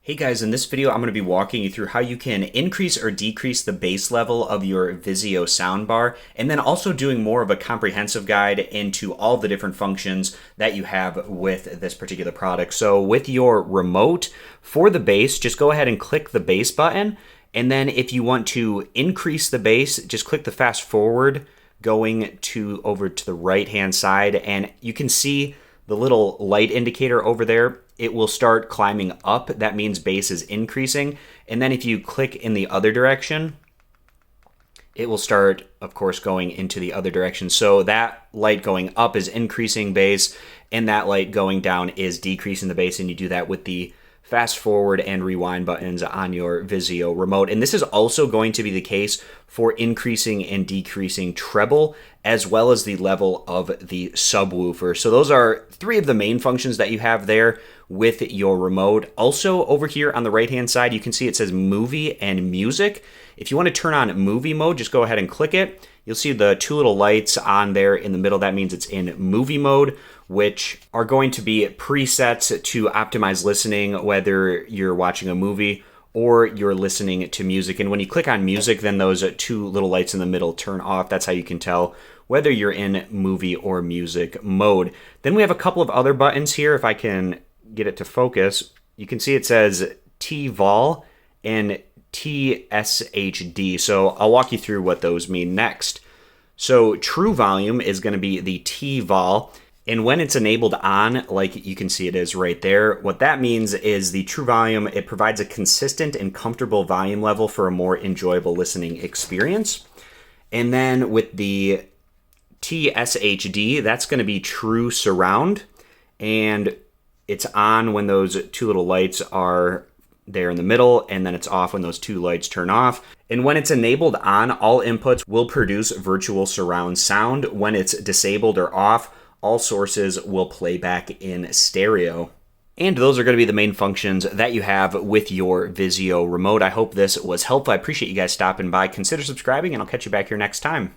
Hey guys, in this video I'm going to be walking you through how you can increase or decrease the bass level of your Vizio soundbar, and then also doing more of a comprehensive guide into all the different functions that you have with this particular product. So with your remote, for the bass, just go ahead and click the bass button, and then if you want to increase the bass, just click the fast forward going over to the right hand side, and you can see the little light indicator over there. It will start climbing up. That means bass is increasing. And then if you click in the other direction, it will start, of course, going into the other direction. So that light going up is increasing bass, and that light going down is decreasing the bass. And you do that with the fast forward and rewind buttons on your Vizio remote. And this is also going to be the case for increasing and decreasing treble, as well as the level of the subwoofer. So those are three of the main functions that you have there with your remote. Also over here on the right hand side, you can see it says movie and music. If you want to turn on movie mode, just go ahead and click it. You'll see the two little lights on there in the middle. That means it's in movie mode, which are going to be presets to optimize listening, whether you're watching a movie or you're listening to music. And when you click on music, then those two little lights in the middle turn off. That's how you can tell whether you're in movie or music mode. Then we have a couple of other buttons here. If I can get it to focus, you can see it says T-Vol and TSHD. So I'll walk you through what those mean next. So true volume is going to be the T-Vol. And when it's enabled on, like you can see it is right there, what that means is the true volume, it provides a consistent and comfortable volume level for a more enjoyable listening experience. And then with the TSHD, that's going to be true surround. And it's on when those two little lights are there in the middle, and then it's off when those two lights turn off. And when it's enabled on, all inputs will produce virtual surround sound. When it's disabled or off, all sources will play back in stereo. And those are going to be the main functions that you have with your Vizio remote. I hope this was helpful. I appreciate you guys stopping by. Consider subscribing, and I'll catch you back here next time.